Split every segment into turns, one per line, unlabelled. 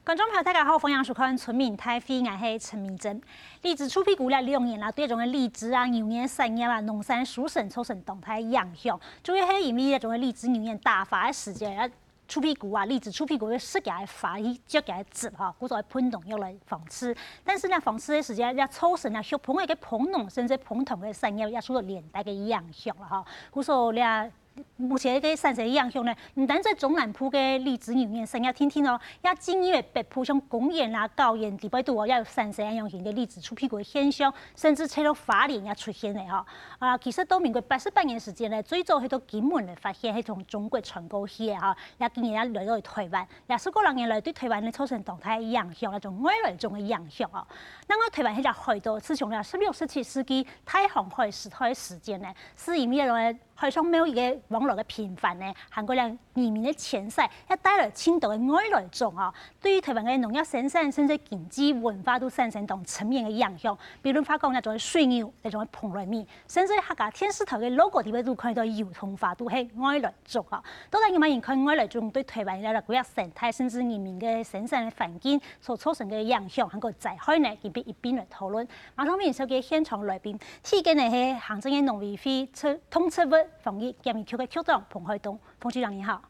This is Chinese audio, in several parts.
观众朋友大家好，欢迎收看《村民太飞》，我是陈明珍。荔枝出屁股了2年啦，对种的荔枝啊、牛眼、产业啊、农产、蔬产、草产动态影响，主要是因为那种的荔枝、牛眼大发的时间啊。出屁股啊，荔枝出屁股要适给它发，伊就给它治哈，或者来喷农药来防治。但是呢，防治的时间，要草神啊，小朋友嘅碰农甚至碰同嘅产业，也受到连带嘅影响了哈。或说咧。目前嘅产生影响呢，唔单在中南部嘅荔枝牛眼产业天天哦，也经因为北部像公园啦、高原地北度哦，也有产生影响嘅荔枝出屁股嘅现象，甚至扯到花莲也出现了哈。其实到民国88年时间呢，最早喺到金门嚟发现係从中国传过去嘅哈，也竟然也来到台湾，也是过2年来对台湾嘅造成动态影响，那种外来种嘅影响哦。那我台湾喺只海岛，自从了16、17世纪太航海时代嘅时间呢，是因为那种海上没有一个网络嘅频繁呢，韩国人移民嘅迁徙，也带来青岛嘅外来种啊，对于台湾嘅农业生产甚至经济文化都产生同层面嘅影响。比如发讲那种水牛，那种蓬莱米，甚至客家电视台嘅 logo 地位都看到油桐花都係外来种啊。當然，人看外來種對台灣嘅國家生態甚至人民嘅生產嘅環境所造成嘅影響，韓國在海呢，佢哋一邊來討論。馬上面收嘅現場來賓，第一個呢係行政院農委會統策委防疫檢疫局嘅局長彭海東，彭局長你好。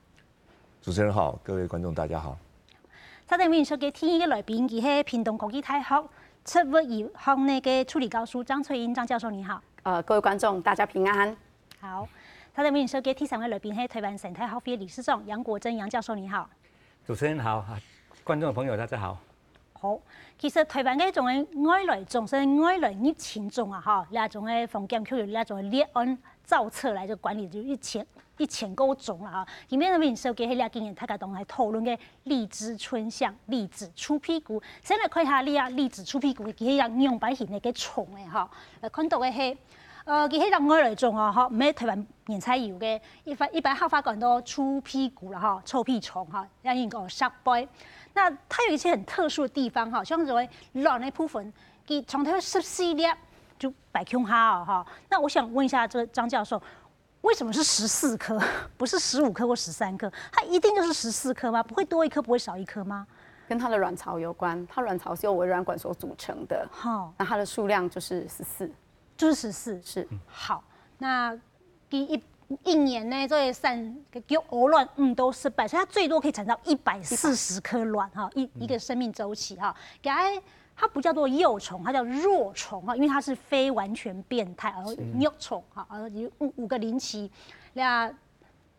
主持人好，各位觀眾大家好。
稍等面收嘅第一個來賓，佢係屏東科技大學策委與行內嘅助理教授張翠英張教授你好。
各位觀眾大家平安。
好。他在面收嘅第3位來賓係台灣生態學會理事長楊國珍楊教授，你好。
主持人好，觀眾朋友大家好。
好，其實台灣嘅種嘅外來種，甚至外來疫情種啊，哈，呢種嘅防檢區呢種列按造冊來就管理就1000個種啦，哈。裡面面收嘅係呢經驗，大家當係討論嘅荔枝春香、荔枝出屁股。先來看下呢荔枝出屁股，佢係用200型嘅蟲嘅哈，來看到嘅係。佢喺個外來種啊，嗬，唔係台灣原產有嘅，一般發講到出屁股啦，哈，臭屁蟲哈，讓人講沙杯。那它有一些很特殊的地方哈，像這種卵的部分，佢從它14粒就擺胸哈啊，哈。那我想問一下這張教授，為什麼是14顆，不是15顆或13顆？它一定就是14顆嗎？不會多一顆，不會少一顆嗎？
跟它的卵巢有關，它卵巢是由微軟管所組成的，好，那它的數量就是14。
就是14，是好。那一年呢，这叫鹅卵都失敗，所以它最多可以產到140顆卵哈，一個生命週期哈。它不叫做幼蟲，它叫弱蟲哈，因為它是非完全變態，而幼蟲哈，而有5個齡期，那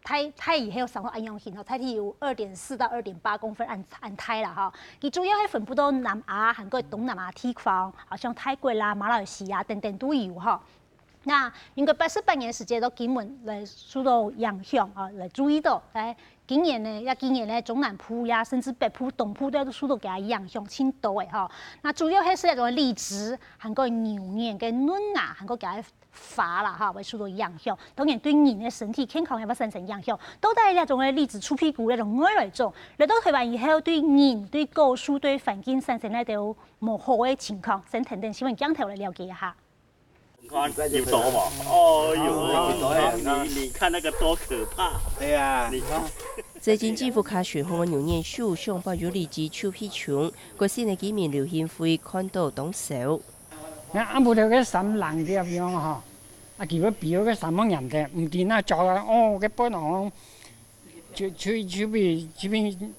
胎兒還有3個安養型哈，胎體有2.4到2.8公分按胎啦哈。佢主要係分布到南亞、韓國東南亞地方，好像泰國啦、馬來西亞等等都有哈。那應該88年時間到金門來受到影響啊，來注意到，今年呢，中南部呀，甚至北部、東部都受到佢影響，青島嘅哈。那主要係那種荔枝、韓國牛眼跟嫩芽，韓國佢發啦哈，會受到影響。當然對人嘅身體健康也會產生影響。到底那種嘅荔枝出屁股那種外來種，嚟到台灣以後對人、對果樹、對環境產生那種唔好嘅情況，先等等，希望鏡頭來了解一下。
有多嘛？哦呦，你看那個多可怕！對啊，你看。
最近政府卡選紅牛年樹上報有荔枝出屁蟲，個新嘅幾面流行會看到當手。
啱冇到嘅什冷啲咁樣嚇，如果表嘅什麼人嘅唔見啦，就哦嘅波浪，出邊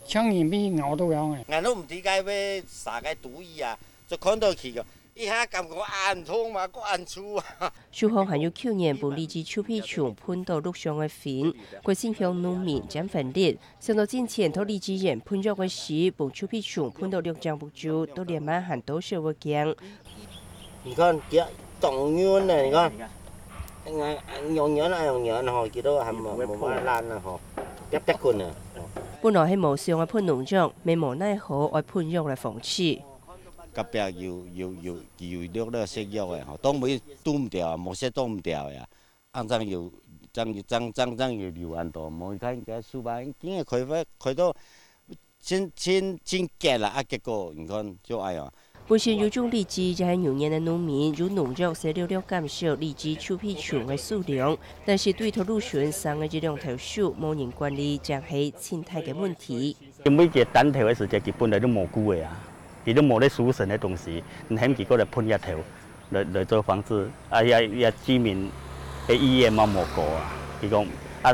槍然邊咬到樣嘅。
我都唔知解咩啥嘅毒意啊，就看到佢個。一下感覺眼痛嘛，個眼粗啊！
樹方還有去年把荔枝出屁蟲噴到陸上嘅粉，佢先向農民減分裂。上到之前，到荔枝園噴咗嘅時，把出屁蟲噴到陸江不久，都連晚行到社會鏡。
你看，這動員呢？你看，用完嗬，見到係冇乜爛啦嗬，一棍啊！
本來係無上嘅噴農藥，未無奈何愛噴藥來防治。
隔壁要略咧食藥嘅嗬，當每都唔掉，冇些都唔掉呀。啱爭要留安度，冇睇嘅書包，今日佢都先結啦，結果你看就哎呀。
本身有種荔枝就係牛年嘅農民用農藥寫了減少荔枝出屁蟲嘅數量，但是對頭路選上嘅這兩條樹冇人管理，就係生態嘅問題。
每一个单头的时间，基本来都无久的啊，伊都无咧输神的东西，很结果来喷一头，来做房子，也居民的意愿嘛无过啊，伊讲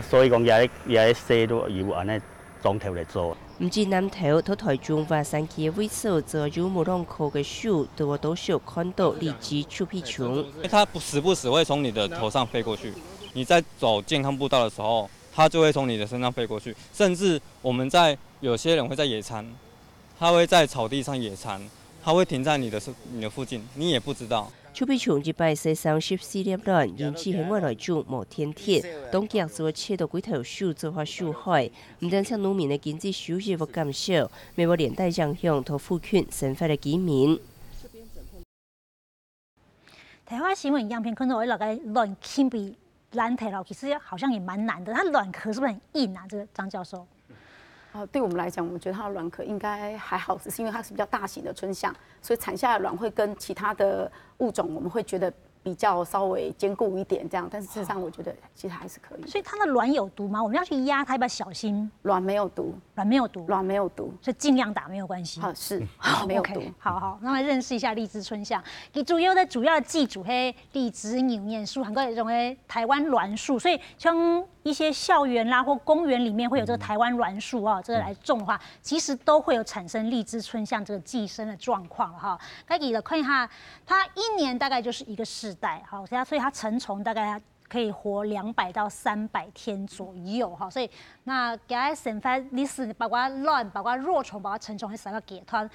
所以讲也洗都由安尼装头来做。
唔止南投，到台中华山区的位置，则有木浪口的树，都多少看到荔枝树皮虫。
它时不时会从你的头上飞过去，你在走健康步道的时候，它就会从你的身上飞过去。甚至有些人会在野餐，他会在草地上野餐，他会停在你的附近，你也不知道。
树皮虫一摆西上14粒卵，因此喺外来种无天铁，当局做切到几头树做法树害，唔但向农民的经济收入不减少，未有连带影响到附近生活的居民。
台湾新闻一样片看到那个卵茎比蓝铁了，其实好像也蛮难的。它卵壳是不是很硬啊？这个张教授。
对我们来讲，我觉得它的卵壳应该还好，只是因为它是比较大型的春象，所以产下的卵会跟其他的物种，我们会觉得比较稍微坚固一点这样。但是事实上，我觉得其实还是可以。
所以它的卵有毒吗？我们要去压它，要不要小心？
卵没有毒，
卵没有毒，
卵没有毒，
所以尽量打没有关系。
是，没有毒。
好，那么认识一下荔枝春象。其主要的寄主黑荔枝牛念树，还有一种台湾栾树，所以像一些校园啦或公园里面会有这个台湾栾树啊，这个来种的话，其实都会有产生荔枝春象这个寄生的状况了哈。该给的看一下，它1年大概就是一个世代，好，所以它成虫大概可以活200到300天左右哈，所以那给它生发历史，包括卵、包括弱虫、包括成虫，会3个阶段。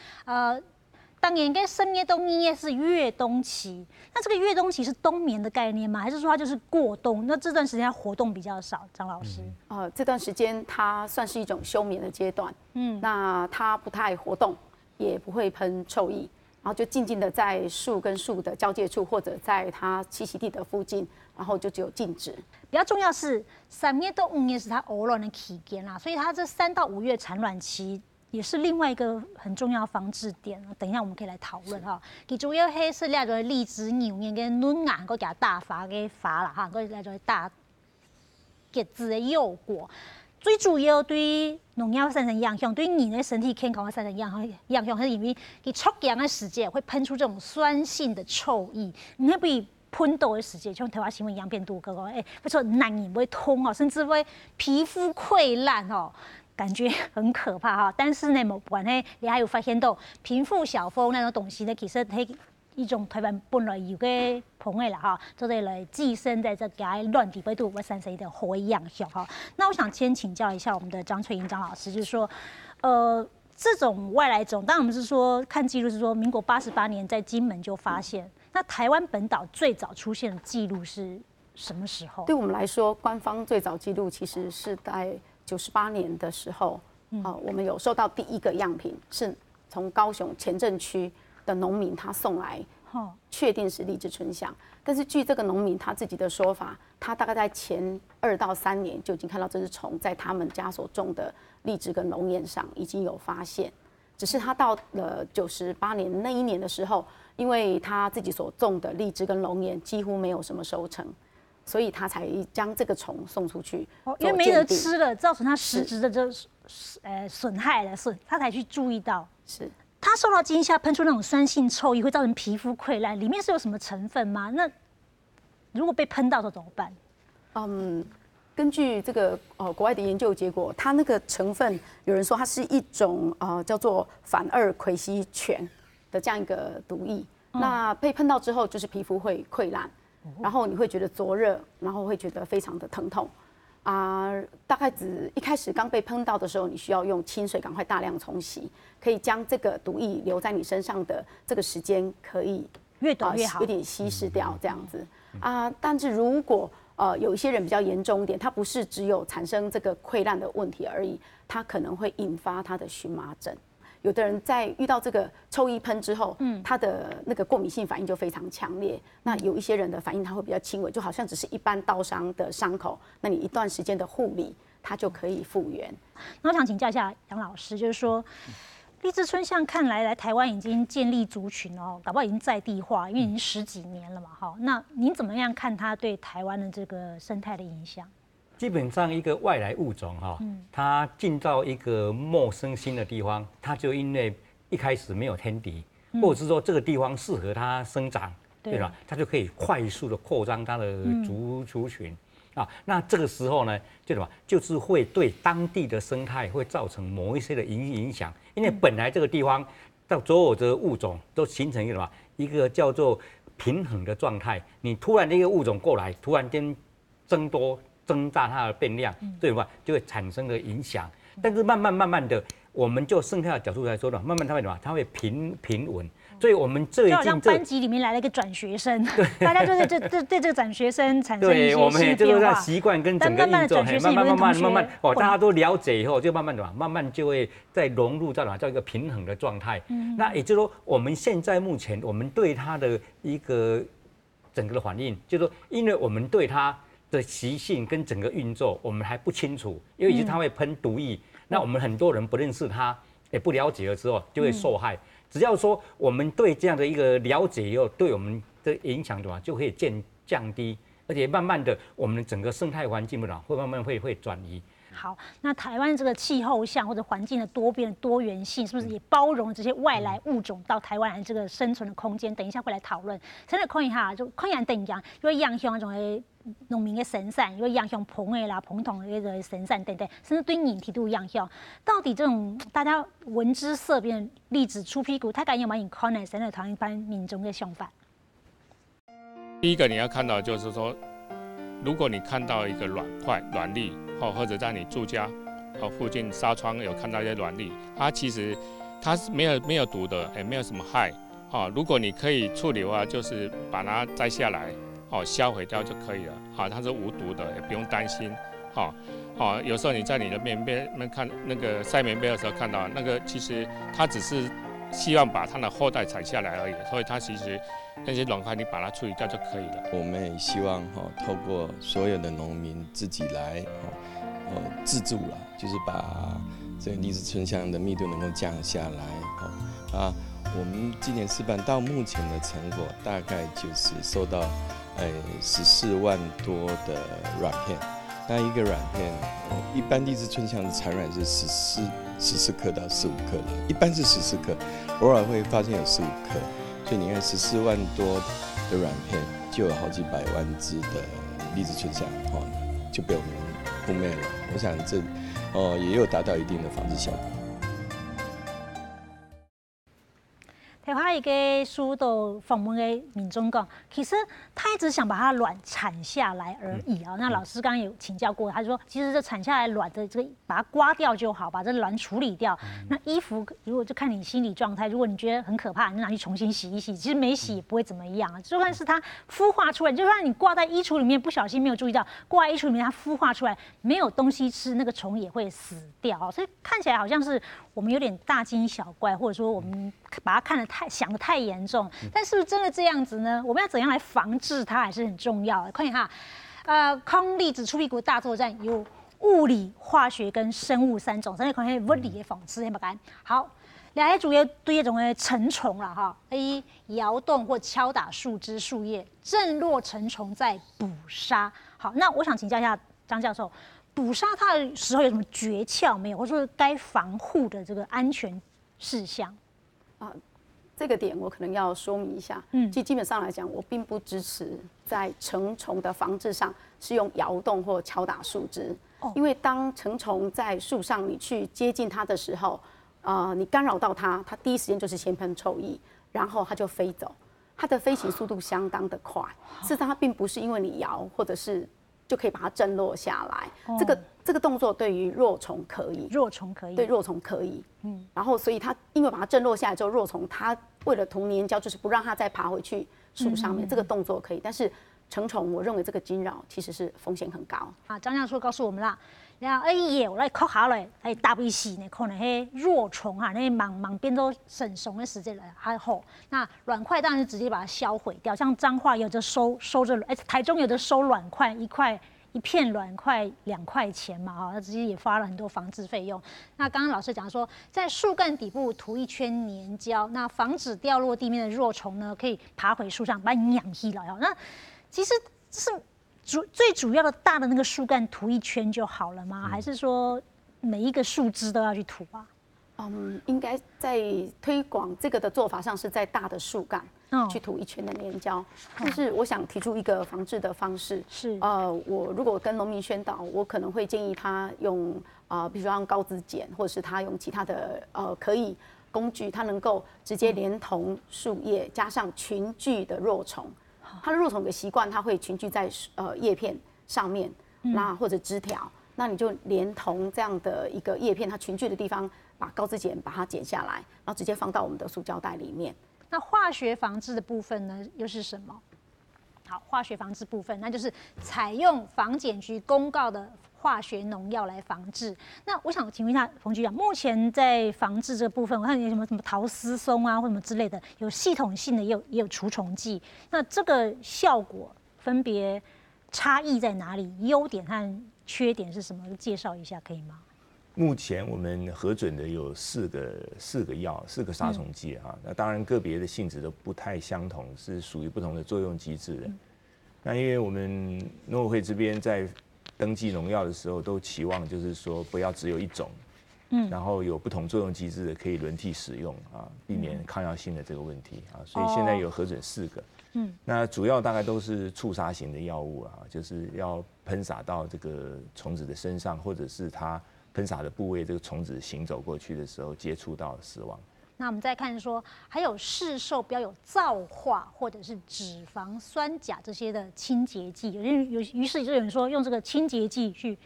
当年跟深夜冬夜是越冬期，那这个越冬期是冬眠的概念吗？还是说它就是过冬？那这段时间它活动比较少，张老师。
这段时间它算是一种休眠的阶段，那它不太活动，也不会喷臭液，然后就静静的在树跟树的交界处，或者在它栖息地的附近，然后就只有静止。
比较重要是3月到5月是它偶卵的期间啦，所以它这3到5月产卵期。也是另外一个很重要防治点，等一下我们可以来讨论哈。其主要黑是那个荔枝牛年跟嫩芽，佮给它大发给发了哈，佮那种大结子的幼果。最主要对农药产生影响，对人的身体健康产生影响，是因为你抽氧的时间会喷出这种酸性的臭液，你会被喷到的时间，像台湾新闻一样变多个不说难饮会痛哦，甚至会皮肤溃烂哦。感觉很可怕哈，但是呢，不管呢，你还有发现到贫富小峰那种东西呢，其实係一種台灣本來有嘅朋友啦哈，都係來寄生在這個亂地杯度，會產生一點好影響哈。那我想先請教一下我們的張翠英張老師，就是說，這種外來種，當然我們是說看記錄是說，民國88年在金門就發現，那台灣本島最早出現的記錄是什麼時候？
對我們來說，官方最早記錄其實是在98年的时候，我们有收到第一个样品，是从高雄前镇区的农民他送来，确定是荔枝春象。但是据这个农民他自己的说法，他大概在前2到3年就已经看到这只虫在他们家所种的荔枝跟龙眼上已经有发现，只是他到了98年那一年的时候，因为他自己所种的荔枝跟龙眼几乎没有什么收成。所以他才将这个虫送出去，
因为没得吃了，造成他实质的这损害了，他才去注意到。
是
他受到惊吓，喷出那种酸性臭液，会造成皮肤溃烂，里面是有什么成分吗？那如果被喷到的怎么办？
根据这个国外的研究结果，它那个成分有人说它是一种叫做反2葵烯醛的这样一个毒液，那被喷到之后就是皮肤会溃烂。然后你会觉得灼热，然后会觉得非常的疼痛，大概一开始刚被喷到的时候，你需要用清水赶快大量冲洗，可以将这个毒液留在你身上的这个时间可以
越短越好，
有点稀释掉这样子但是如果有一些人比较严重一点，它不是只有产生这个溃烂的问题而已，它可能会引发他的荨麻疹。有的人在遇到这个臭液喷之后，他的那个过敏性反应就非常强烈。那有一些人的反应他会比较轻微，就好像只是一般刀伤的伤口，那你一段时间的护理，它就可以复原。
那我想请教一下杨老师，就是说，荔枝春象看来台湾已经建立族群哦，搞不好已经在地化，因为已经10几年了嘛，哈。那您怎么样看它对台湾的这个生态的影响？
基本上一个外来物种它进到一个陌生新的地方，它就因为一开始没有天敌，或者是说这个地方适合它生长，对吧？它就可以快速的扩张它的族群啊。那这个时候呢，就什么，就是会对当地的生态会造成某一些的影响，因为本来这个地方到所有的物种都形成一个什么，一个叫做平衡的状态。你突然一个物种过来，突然间增大它的变量，对吧？就会产生的影响。但是慢慢的，我们就生态的角度来说呢，慢慢它会什么？它会平稳。所以我们最近
就好像班级里面来了一个转学生，大家就是对这个转学生产生一些
对，我们
新的
这个
变化。
习惯跟整个运作，慢慢哦，大家都了解以后，就慢慢就会再融入到叫一个平衡的状态。那也就是说，我们现在目前我们对它的一个整个的反应，就是说，因为我们对它的习性跟整个运作我们还不清楚，尤其是它会喷毒液，那我们很多人不认识它，也不了解了之后，就会受害。只要说我们对这样的一个了解以后，对我们的影响就可以降低，而且慢慢的我们的整个生态环境会慢慢会转移。
好，那台湾这个气候象或者环境的多变多元性，是不是也包容了这些外来物种到台湾这个生存的空间？等一下会来讨论。先来看一下，就看一等样，因为影响种的农民的生产，因为影响棚的啦、棚桶的那个生产等等，甚至对人体都有影响。到底这种大家闻之色变、栗子出屁股，它敢有没有可能生了台湾一般民众的想法？
第一个你要看到就是说，如果你看到一个卵粒，或者在你住家附近纱窗有看到一些卵粒，它其实它是没有毒的，也没有什么害。如果你可以处理的话，就是把它摘下来，销毁掉就可以了。它是无毒的，也不用担心。有时候你在你的棉被看那个晒棉被的时候看到那个，其实它只是希望把它的后代采下来而已，所以它其实那些卵块你把它处理掉就可以了。
我们也希望透过所有的农民自己来自助了，就是把这个栗子春香的密度能够降下来。我们今年示范到目前的成果，大概就是收到14万多的软片。那一个软片，一般栗子春香的产卵是14克到15克的，一般是14克，偶尔会发现有15克，所以你看14万多的软片，就有好几百万只的栗子春香，就被我们扑灭了。我想这也有达到一定的防治效果。
台湾一个书都访问的民众讲，其实他一直想把它卵产下来而已啊。那老师刚刚有请教过，他说其实这产下来卵的这个把它刮掉就好，把这卵处理掉。那衣服如果就看你心理状态，如果你觉得很可怕，你就拿去重新洗一洗，其实没洗也不会怎么样啊。就算是它孵化出来，就算你挂在衣橱里面不小心没有注意到，挂在衣橱里面它孵化出来没有东西吃，那个虫也会死掉。所以看起来好像是我们有点大惊小怪，或者说我们把它想得太严重，但是不是真的这样子呢？我们要怎样来防治它还是很重要的。看一下，抗栗子出屁股大作战有物理、化学跟生物3种，真的可以物理的防治，很不干。好，来主要对一种的成虫啦哈，摇动或敲打树枝、树叶，震落成虫再捕杀。好，那我想请教一下张教授，捕杀它的时候有什么诀窍没有，或者说该防护的这个安全事项？
这个点我可能要说明一下。基本上来讲，我并不支持在成虫的防治上是用摇动或敲打树枝，因为当成虫在树上你去接近它的时候，你干扰到它，它第一时间就是先喷臭液，然后它就飞走，它的飞行速度相当的快。事实上，它并不是因为你摇或者是就可以把它震落下来。这个动作对于弱虫可以，对弱虫可以。然后所以它因为把它震落下来之后，弱虫它为了涂粘胶，就是不让它再爬回去树上面，这个动作可以。但是成虫，我认为这个惊扰其实是风险很高。
张教授告诉我们啦，然后我来考下来，大微细呢，可能迄弱虫那忙边都生虫的时间来还好。那卵块当然是直接把它销毁掉，像彰化有的收着，台中有的收卵块一片卵块2块钱嘛，那直接也花了很多防治费用。那刚刚老师讲说，在树干底部涂一圈粘胶，那防止掉落地面的弱虫呢，可以爬回树上把你养起来。那其实是最主要的大的那个树干涂一圈就好了吗？还是说每一个树枝都要去涂啊？
应该在推广这个的做法上是在大的树干去涂一圈的粘胶。但是我想提出一个防治的方式，
是
我如果跟农民宣导，我可能会建议他用比如说用高子碱，或者是他用其他的可以工具，它能够直接连同树叶加上群聚的若虫。它的若虫有个习惯，它会群聚在叶片上面，那或者枝条，那你就连同这样的一个叶片，它群聚的地方，把高子碱把它剪下来，然后直接放到我们的塑胶袋里面。
那化学防治的部分呢，又是什么？好，化学防治部分，那就是采用防检局公告的化学农药来防治。那我想请问一下冯局长，目前在防治这个部分，我看有什么陶丝松啊，或什么之类的，有系统性的，也有除虫剂。那这个效果分别差异在哪里？优点和缺点是什么？介绍一下可以吗？
目前我们核准的有四个药，4个杀虫剂啊。那当然个别的性质都不太相同，是属于不同的作用机制的。那因为我们农委会这边在登记农药的时候，都期望就是说不要只有一种，然后有不同作用机制的可以轮替使用啊，避免抗药性的这个问题啊。所以现在有核准4个。那主要大概都是促杀型的药物啊，就是要喷洒到这个虫子的身上，或者是它喷洒的部位，这个虫子行走过去的时候接触到死亡。
那我们再看说，还有市售标有皂化或者是脂肪酸钾这些的清洁剂，于是就有人说用这个清洁剂去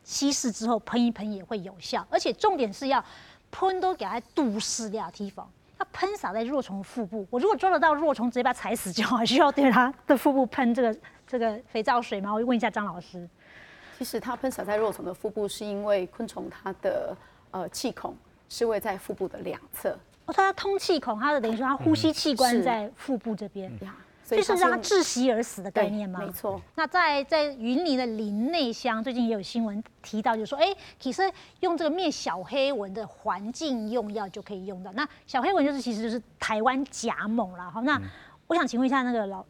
稀释之后喷一喷也会有效，而且重点是要喷都给它杜死掉地方。要喷洒在若虫腹部，我如果抓得到若虫，直接把它踩死就好，需要对它的腹部喷这个肥皂水吗？我问一下张老师。
其实它喷洒在若虫的腹部，是因为昆虫它的气孔是位在腹部的2侧。
它通气孔，它的等于说它呼吸器官在腹部这边。所以是让它窒息而死的概念吗？
没错。
那在云林的林内乡，最近也有新闻提到，就是说，其实用这个灭小黑蚊的环境用药就可以用到。那小黑蚊其实就是台湾甲蠓啦。好，那我想请问一下那个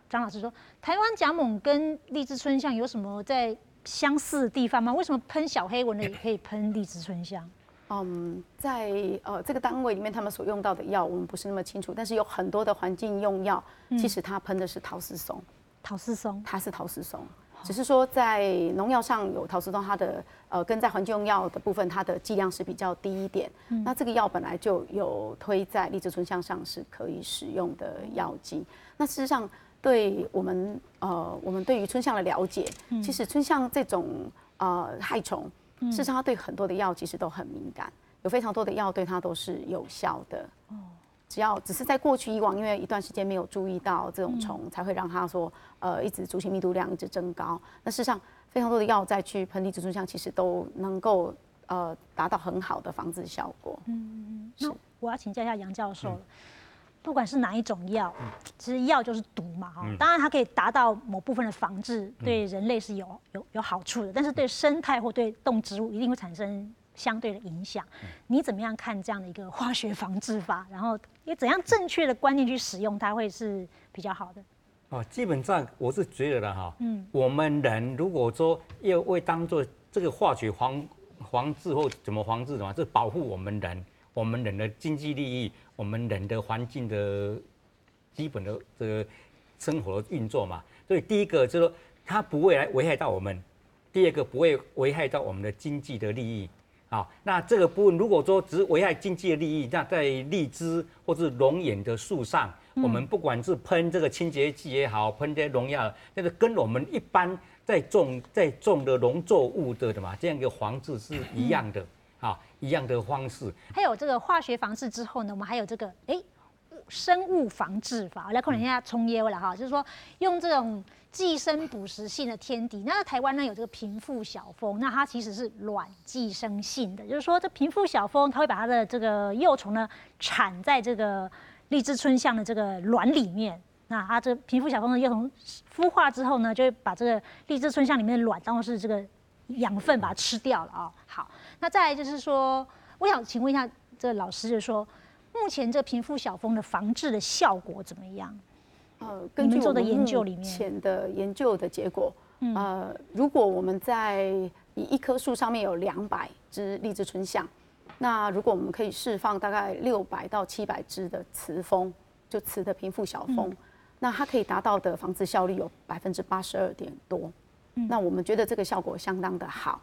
张老师说，台湾甲蠓跟荔枝春香有什么在相似的地方吗？为什么喷小黑蚊的也可以喷荔枝春香？
在这个单位里面，他们所用到的药我们不是那么清楚，但是有很多的环境用药，其实它喷的是陶丝松。
陶丝松，
它是陶丝松，只是说在农药上有陶丝松，它的跟在环境用药的部分，它的剂量是比较低一点。那这个药本来就有推在荔枝春香上是可以使用的药剂。那事实上，对我们对于春香的了解，其实春香这种害虫。事实上，它对很多的药其实都很敏感，有非常多的药对它都是有效的。只是在过去以往，因为一段时间没有注意到这种虫，才会让它说一直族群密度量一直增高。那事实上，非常多的药再去喷荔枝春香，其实都能够达到很好的防治效果。
那我要请教一下杨教授了。不管是哪一种药，其实药就是毒嘛，当然它可以达到某部分的防治，对人类是有好处的，但是对生态或对动植物一定会产生相对的影响。你怎么样看这样的一个化学防治法？然后也怎样正确的观念去使用它会是比较好的？
基本上我是觉得哈，我们人如果说要为当做这个化学防治或怎么防治的话，是保护我们人的经济利益，我们人的环境的基本的这个生活运作嘛。所以第一个就是说，它不会来危害到我们；第二个不会危害到我们的经济的利益。好，那这个部分如果说只是危害经济的利益，那在荔枝或是龙眼的树上，我们不管是喷这个清洁剂也好，喷这些农药，那个跟我们一般在种的农作物的嘛，这样一个防治是一样的。一样的方式。
还有这个化学防治之后呢，我们还有这个生物防治法，我来看人家冲耶了哈，就是说用这种寄生捕食性的天敌。那台湾呢有这个平腹小蜂，那它其实是卵寄生性的，就是说这平腹小蜂它会把它的这个幼虫呢产在这个荔枝春香的这个卵里面。那它这平腹小蜂的幼虫孵化之后呢，就会把这个荔枝春香里面的卵当作是这个养分把它吃掉了啊。好，那再来就是说，我想请问一下这个老师，就是说，目前这平腹小蜂的防治的效果怎么样？
根据我们
研究里面
目前的研究的结果，如果我们在以一棵树上面有200只荔枝椿象，那如果我们可以释放大概600到700只的雌蜂，就雌的平腹小蜂，那它可以达到的防治效率有82%多。那我们觉得这个效果相当的好。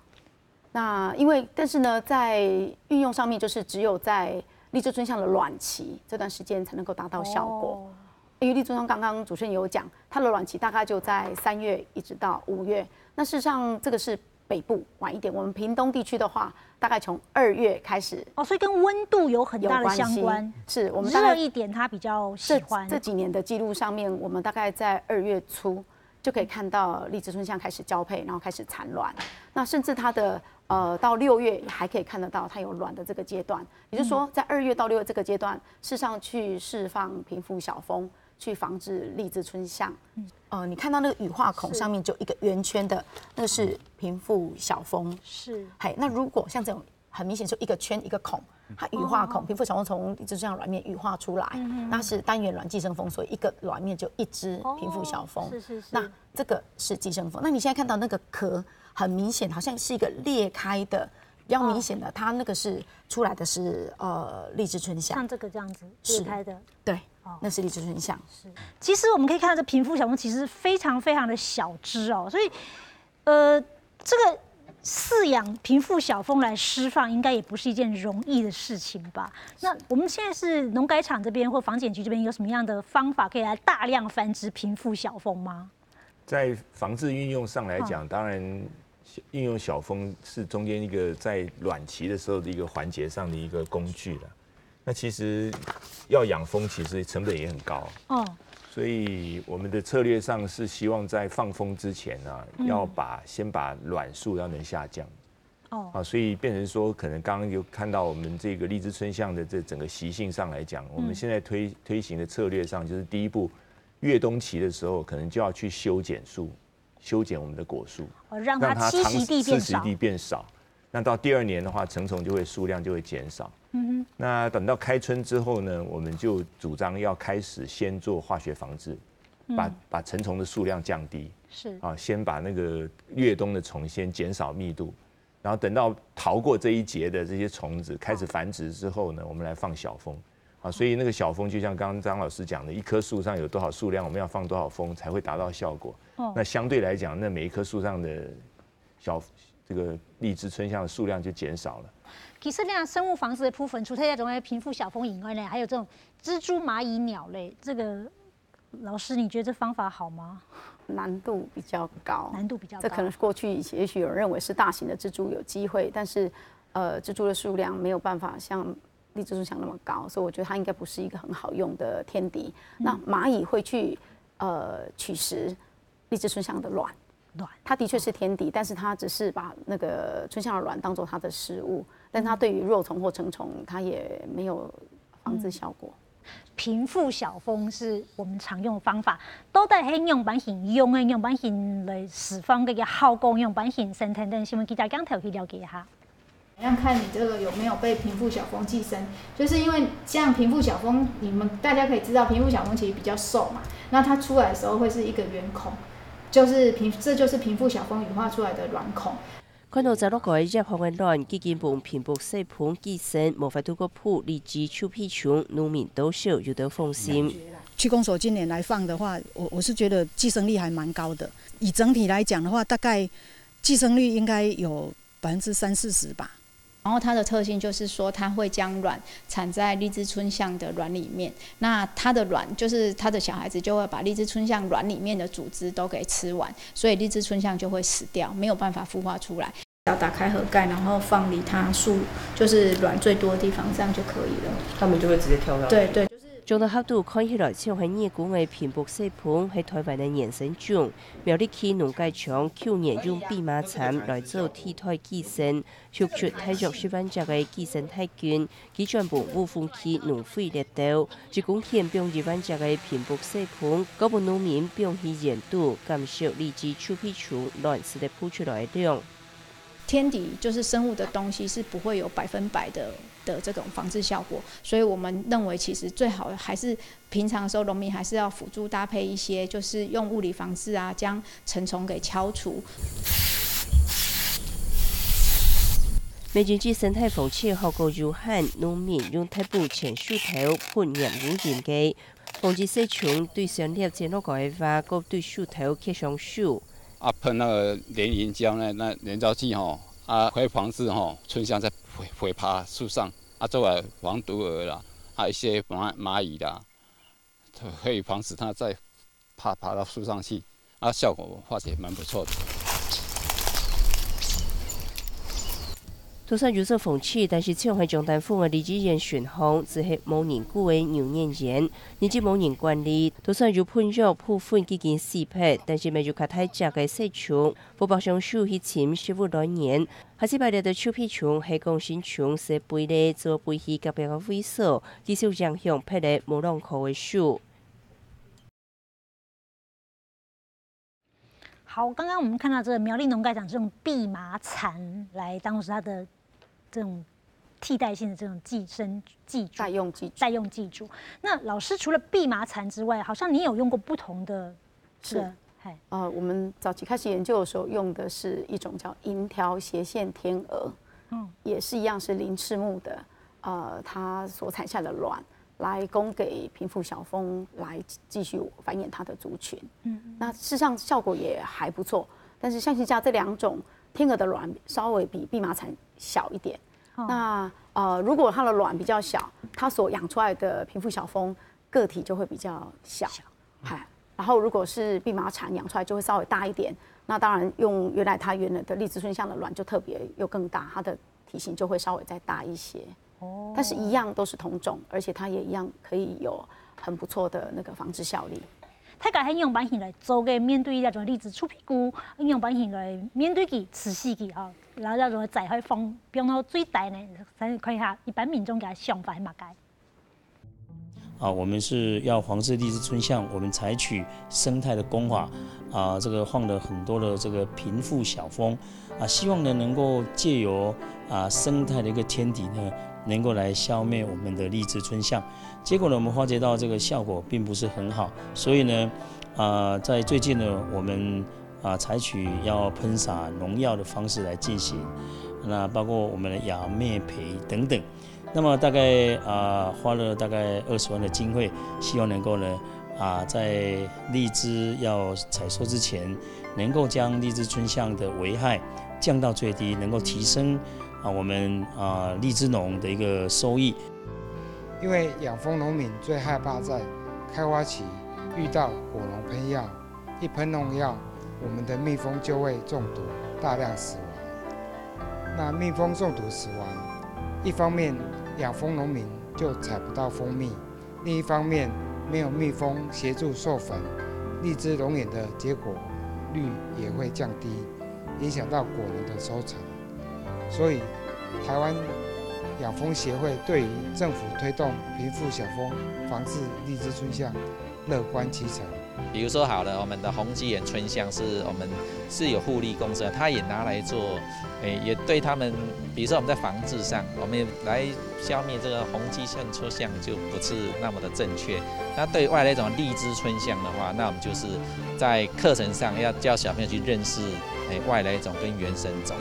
那但是呢，在运用上面就是只有在荔枝椿象的卵期这段时间才能够达到效果。因为荔枝椿象刚刚主持人有讲，它的卵期大概就在3月一直到5月。那事实上这个是北部晚一点，我们屏东地区的话，大概从2月开始。
所以跟温度有很大的相关。
是我们
热一点，它比较喜欢。
这几年的记录上面，我们大概在2月初就可以看到荔枝椿象开始交配，然后开始产卵。那甚至它的到6月还可以看得到它有卵的这个阶段。也就是说，在2月到6月这个阶段，事实上去释放平腹小蜂，去防治荔枝椿象。你看到那个羽化孔上面就一个圆圈的，那个是平腹小蜂。
是。
那如果像这种很明显就一个圈一个孔，它羽化孔，平腹小蜂从荔枝椿象卵面羽化出来，那是单元卵寄生蜂，所以一个卵面就1只平腹小蜂。
是。
那这个是寄生蜂。那你现在看到那个壳很明显，好像是一个裂开的，比较明显的，它那个是出来的是荔枝椿象，
像这个这样子裂开的。
对。那是荔枝椿象。
是，其实我们可以看到这平腹小蜂其实非常非常的小只哦，所以这个饲养平腹小蜂来释放，应该也不是一件容易的事情吧？那我们现在是农改场这边或防检局这边有什么样的方法可以来大量繁殖平腹小蜂吗？
在防治运用上来讲，当然运用小蜂是中间一个在卵期的时候的一个环节上的一个工具了。那其实要养蜂，其实成本也很高。所以我们的策略上是希望在放蜂之前要先把卵数要能下降。所以变成说，可能刚刚有看到我们这个荔枝椿象的这整个习性上来讲，我们现在推行的策略上，就是第一步，越冬期的时候，可能就要去修剪树，修剪我们的果树，
让它栖息地变少。
那到第2年的话，成虫数量就会减少。那等到开春之后呢，我们就主张要开始先做化学防治，把成虫的数量降低。
是
先把那个越冬的虫先减少密度，然后等到逃过这一劫的这些虫子开始繁殖之后呢，我们来放小蜂。所以那个小蜂就像刚刚张老师讲的，一棵树上有多少数量，我们要放多少蜂才会达到效果。那相对来讲，那每一棵树上的这个荔枝椿象的数量就减少了。
其实那生物防治的部分，除了这种平腹小蜂以外呢，还有这种蜘蛛、蚂蚁、鸟类。这个老师，你觉得这方法好吗？
难度比较高。这
高。
可能过去也许有人认为是大型的蜘蛛有机会，但是蜘蛛的数量没有办法像荔枝椿象那么高，所以我觉得它应该不是一个很好用的天敌。那蚂蚁会去取食荔枝椿象的卵。它的确是天敌，但是它只是把那个椿象的卵当做它的食物，但它对于肉虫或成虫，它也没有防治效果。
平腹小蜂是我们常用的方法，都在喺样板型用的样板型来释放这个效果，样板型生成等新闻记者刚才去了解一下。
要看你这个有没有被平腹小蜂寄生，就是因为像平腹小蜂，你们大家可以知道，平腹小蜂其实比较瘦嘛，那它出来的时候会是一个圆孔。这就是平腹小蜂羽化出来的卵孔。
看到16個熱烘嘅卵，基本盤平腹細盤寄生，無法透過鋪荔枝臭屁蟲，農民多少有得放心。
区公所今年来放的话，我是觉得寄生率还蛮高的。以整体来讲的话，大概寄生率应该有30-40%吧。
然后它的特性就是说，它会将卵产在荔枝椿象的卵里面。那它的卵就是它的小孩子就会把荔枝椿象卵里面的组织都给吃完，所以荔枝椿象就会死掉，没有办法孵化出来。要打开盒盖，然后放离它就是卵最多的地方，这样就可以了。
它们就会直接跳下去。
对。
種到角度看起來像係熱管嘅平腹細盤喺台灣嘅野生種，苗栗區農改場去年用蓖麻蠶來做替代寄生，輸出大約10萬隻嘅寄生細菌，佢全部無風期農廢列島，一公頃用2萬隻嘅平腹細盤，嗰部農民用去研讀，減少荔枝臭屁蟲卵絲嘅鋪出來的量。
天敌就是生物的东西是不会有100%的这种防治效果，所以我们认为其实最好还是平常的时候，农民还是要辅助搭配一些，就是用物理防治啊，将成虫给敲除。
每日之生态风气效果有限，农民用贴布前树头喷盐无盐机，防止细虫对上粒接落个的花，佮对树头贴上树。
喷那个连营胶那连胶剂可以防止春香在会爬树上，作为防毒蛾啦，一些蚂蚁啦，可以防止它再爬到树上去，效果发觉蛮不错的。
土山有色风气，但是像系中丹府嘅荔枝园旋风，只系冇人久嘅牛年园，而且冇人管理。土山有喷药部分已经死撇，但是未有其他只嘅细虫，不包上树去침食物来源。下次摆嚟嘅臭屁虫、黑公新虫，是背咧做背起隔壁嘅猥琐，至少影响撇嚟冇浪口嘅树。
好，刚刚我们看到这个苗栗农改长是用蓖麻蚕来当时它的这种替代性的这种寄生寄主代用寄主。那老师除了蓖麻蚕之外，好像你有用过不同的
是我们早期开始研究的时候用的是一种叫银条斜线天鹅，也是一样是鳞翅目的，它所产下的卵。来供给平腹小蜂来继续繁衍它的族群，那事实上效果也还不错。但是象形蚧这2种天鹅的卵稍微比蓖麻蚕小一点。那如果它的卵比较小，它所养出来的平腹小蜂个体就会比较小，然后如果是蓖麻蚕养出来就会稍微大一点。那当然用原来的荔枝春香的卵就特别又更大，它的体型就会稍微再大一些。但是一样都是同种，而且它也一样可以有很不错的那个防治效力。
大家喺用版型来做嘅面对那种荔枝粗屁股，用版型来面对佢持续佢然后那种再可以放变到最大呢，咱看一下一般民众嘅想法系乜嘢？
我们是要防治荔枝春象，我们采取生态的工法，这个放了很多的这个平腹小蜂，希望呢能够借由生态的一个天敌呢，能够来消灭我们的荔枝春象。结果呢，我们发觉到这个效果并不是很好，所以呢，在最近呢，我们采取要喷洒农药的方式来进行，那包括我们的亚灭培等等。那么大概花了大概20万的经费，希望能够呢在荔枝要采收之前，能够将荔枝春象的危害降到最低，能够提升我们荔枝农的一个收益。
因为养蜂农民最害怕在开花期遇到果农喷药，一喷农药，我们的蜜蜂就会中毒，大量死亡。那蜜蜂中毒死亡，一方面养蜂农民就采不到蜂蜜，另一方面没有蜜蜂协助授粉，荔枝龙眼的结果率也会降低，影响到果农的收成。所以台湾养蜂协会对于政府推动平腹小蜂防治荔枝春象乐观其成。
比如说好了，我们的红鸡眼春象我们是有互利共生，它也拿来做，也对他们，比如说我们在防治上，我们来消灭这个红鸡象春象就不是那么的正确。那对外来一种荔枝春象的话，那我们就是在课程上要教小朋友去认识外来种跟原生种，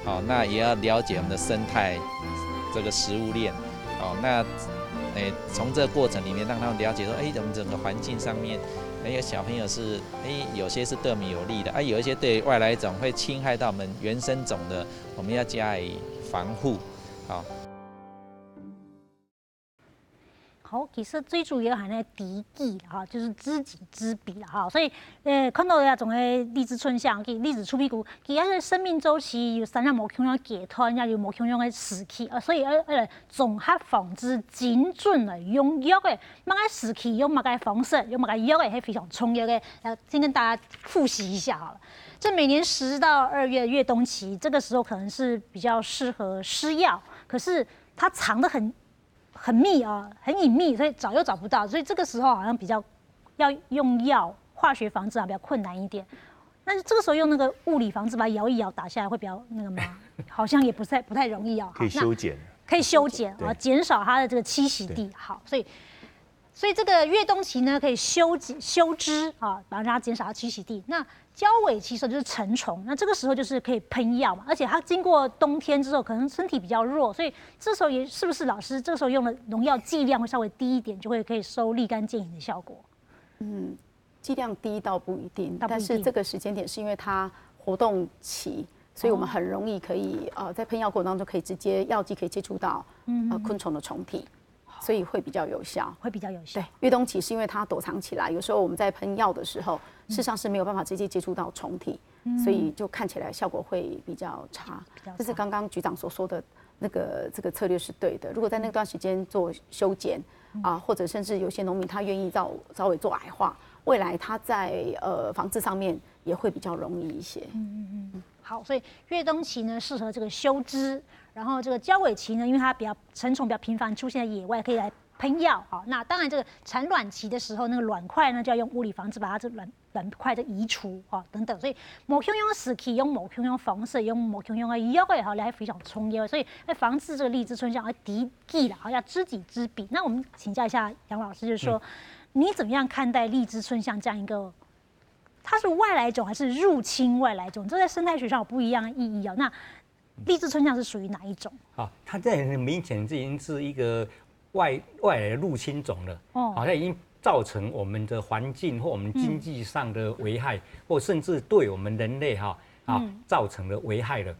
好，那也要了解我们的生态这个食物链，好，那从这个过程里面让他们了解说，我们整个环境上面。有小朋友是有些是对我们有利的，有一些对外来种会侵害到我们原生种的，我们要加以防护。
好，其实最主要还是敌己就是知己知彼所以看到那种的荔枝春象，荔枝粗屁股，其实生命周期有3样无同样解脱，也有无同样的时期所以综合防治精准的用药的，乜个时期用乜个方式，用乜个药的，是非常重要的。先跟大家复习一下好了。这每年10到2月越冬期，这个时候可能是比较适合施药，可是它藏得很密很隐秘，所以找又找不到，所以这个时候好像比较要用药化学防治比较困难一点。那这个时候用那个物理防治把它摇一摇打下来会比较那个吗？好像也不太容易哦。
可以修剪。
可以修剪啊，减少它的这个栖息地。好，所以这个越冬期呢，可以修枝啊，然后让它减少它栖息地。那交尾期时候就是成虫，那这个时候就是可以喷药嘛，而且它经过冬天之后，可能身体比较弱，所以这时候也是不是老师这个时候用的农药剂量会稍微低一点，就可以收立竿见影的效果？
剂量低倒不一定，但是这个时间点是因为它活动期。所以我们很容易可以在喷药过程当中可以直接药剂可以接触到昆虫的虫体，所以会比较有效。对，越冬期是因为它躲藏起来，有时候我们在喷药的时候，事实上是没有办法直接接触到虫体，所以就看起来效果会比较差。这是刚刚局长所说的这个策略是对的。如果在那段时间做修剪或者甚至有些农民他愿意稍微做矮化，未来他在防治上面也会比较容易一些。
好，所以越冬期呢适合这个修枝，然后这个交尾期呢，因为它成虫比较频繁出现在野外，可以来喷药。好，那当然这个产卵期的时候，那个卵块呢就要用物理防治把它这卵块的移除等等。所以某种用时期用某种用方式用某种用的药也好来非常重要，所以来防治这个荔枝春香而敌忌了，要知己知彼。那我们请教一下杨老师，就是说你怎么样看待荔枝春香这样一个？它是外来种还是入侵外来种？这在生态学上有不一样的意义哦。那荔枝春香是属于哪一种？
它这很明显，这已经是一个外来的入侵种了。好像已经造成我们的环境或我们经济上的危害，或甚至对我们人类造成了危害了。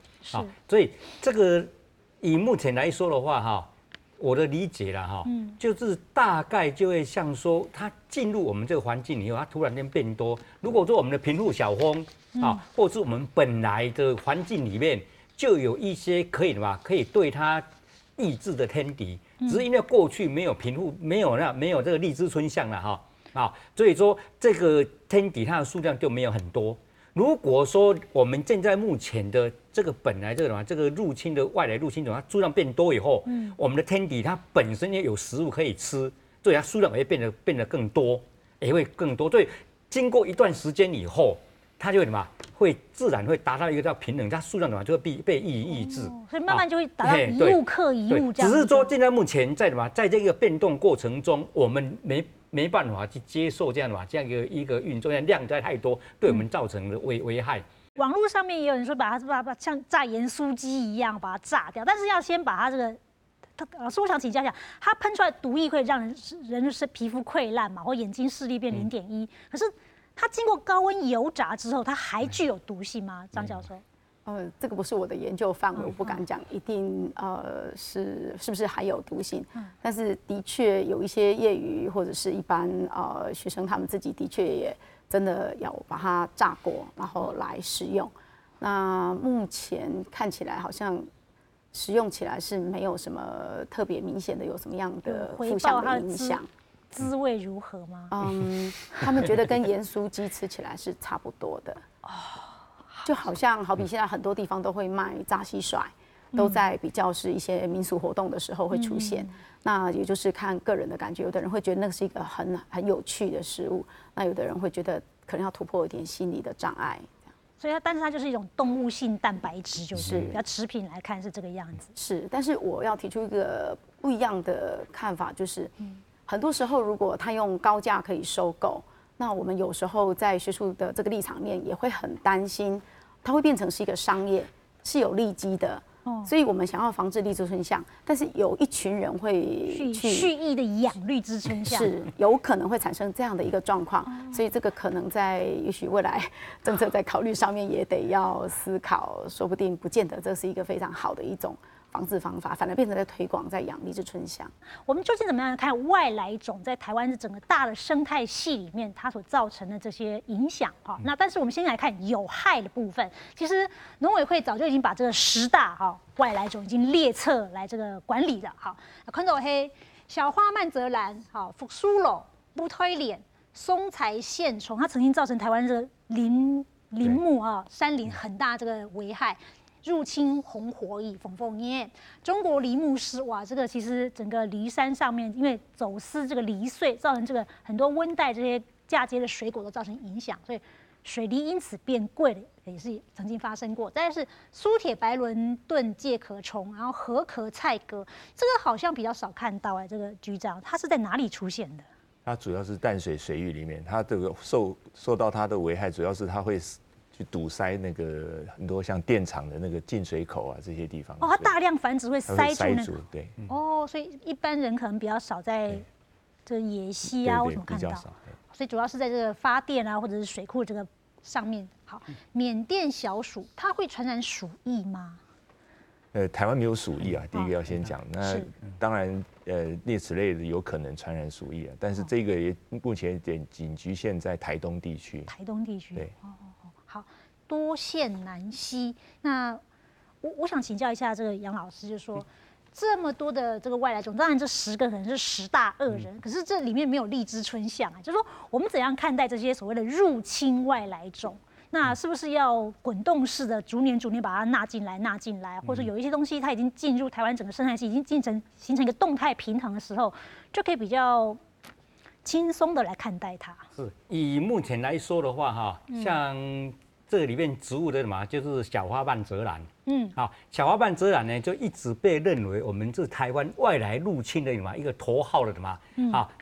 所以这个以目前来说的话我的理解啦就是大概就会像说，它进入我们这个环境以后，它突然间变多。如果说我们的贫富小丰或者是我们本来的环境里面就有一些可以对它抑制的天敌，只是因为过去没有贫富，没有这个荔枝春香了所以说这个天敌它的数量就没有很多。如果说我们现在目前的这个本来这个入侵的外来入侵种，它数量变多以后，我们的天敌它本身也有食物可以吃，所以它数量也会变得更多，也会更多。所以经过一段时间以后，它就会自然会达到一个叫平衡，它数量就会被抑制，
所以慢慢就会达到一物克一物这样。
只是说现在目前在这个变动过程中，我们没办法去接受这样一个运作，量太多，对我们造成的危害。
网络上面也有人说把它像炸盐酥鸡一样把它炸掉，但是要先把它这个。老师，我想请教一下，它喷出来的毒液会让人是皮肤溃烂嘛，或眼睛视力变0.1，可是它经过高温油炸之后，它还具有毒性吗？张教授？
这个不是我的研究范围，我不敢讲一定是不是还有毒性，但是的确有一些业余或者是一般学生，他们自己的确也真的要把它炸过，然后来使用。那目前看起来好像使用起来是没有什么特别明显的有什么样的负向的影响。
滋味如何吗？
他们觉得跟盐酥鸡吃起来是差不多的。就好比现在很多地方都会卖炸蟋蟀，都在比较是一些民俗活动的时候会出现。那也就是看个人的感觉，有的人会觉得那是一个很有趣的食物，那有的人会觉得可能要突破一点心理的障碍。
所以但是它就是一种动物性蛋白质，就是比较食品来看是这个样子。
是，但是我要提出一个不一样的看法，就是很多时候如果他用高价可以收购。那我们有时候在学术的这个立场面也会很担心，它会变成是一个商业，是有利基的。所以我们想要防治荔枝春香，但是有一群人会去
蓄意的养荔枝春香，
是有可能会产生这样的一个状况。所以这个可能在也许未来政策在考虑上面也得要思考，说不定不见得这是一个非常好的一种防治方法，反而变成在推广在养荔枝春香。
我们究竟怎么样看外来种在台湾的整个大的生态系里面它所造成的这些影响？那但是我们先来看有害的部分。其实农委会早就已经把这个10大外来种已经列册来这个管理了。看到黑小花曼泽兰、福苏楼、乌推脸、松材线虫，它曾经造成台湾这个林木山林很大这个危害。入侵红火蚁、凤凤叶、中国梨木虱，哇，这个其实整个梨山上面，因为走私这个梨穗，造成这个很多温带这些嫁接的水果都造成影响，所以水泥因此变贵了，也是曾经发生过。再来是苏铁白轮炖介壳虫，然后河壳菜蛤，这个好像比较少看到这个局长，它是在哪里出现的？
它主要是淡水水域里面，它这个受到它的危害，主要是它会去堵塞那个很多像电厂的那个进水口啊这些地方。
它大量繁殖会塞住那个。
对。
所以一般人可能比较少在这个野溪啊或什么看到。所以主要是在这个发电啊或者是水库这个上面。好，缅甸小鼠它会传染鼠疫吗？
台湾没有鼠疫啊，第一个要先讲。那当然，啮齿类的有可能传染鼠疫啊，但是这个也目前仅局限在台东地区。
台东地区。
对。
好，多线南溪。那我想请教一下这个杨老师，就是说这么多的这个外来种，当然这10个可能是10大恶人，可是这里面没有荔枝春象啊，就是说我们怎样看待这些所谓的入侵外来种？那是不是要滚动式的逐年把它纳进来，或者有一些东西它已经进入台湾整个生态系，已经形成一个动态平衡的时候，就可以比较轻松的来看待它？
是以目前来说的话，像这里面植物的嘛，就是小花瓣泽兰。小花瓣泽兰呢，就一直被认为我们是台湾外来入侵的一个头号的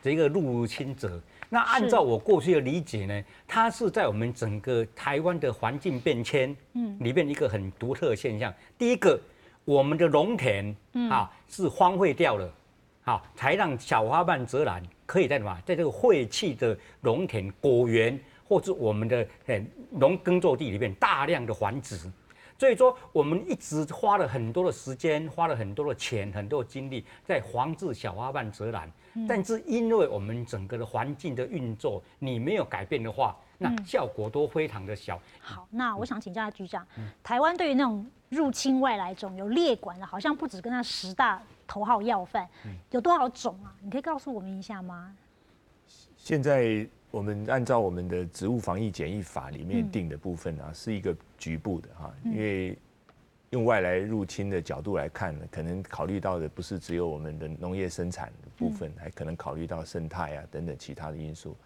这一个入侵者。那按照我过去的理解呢，它是在我们整个台湾的环境变迁里面一个很独特的现象。第一个，我们的农田是荒废掉了，才让小花瓣泽兰可以在这个废弃的农田、果园或是我们的农耕作地里面大量的繁殖。所以说，我们一直花了很多的时间，花了很多的钱、很多的精力在防治小花瓣泽兰。但是因为我们整个的环境的运作，你没有改变的话，那效果都非常的小。
好，那我想请教局长，台湾对于那种入侵外来种有列管的，好像不止跟那10大头号要犯，有多少种啊？你可以告诉我们一下吗？
现在我们按照我们的植物防疫检疫法里面定的部分是一个局部的因为用外来入侵的角度来看呢，可能考虑到的不是只有我们的农业生产的部分，还可能考虑到生态等等其他的因素。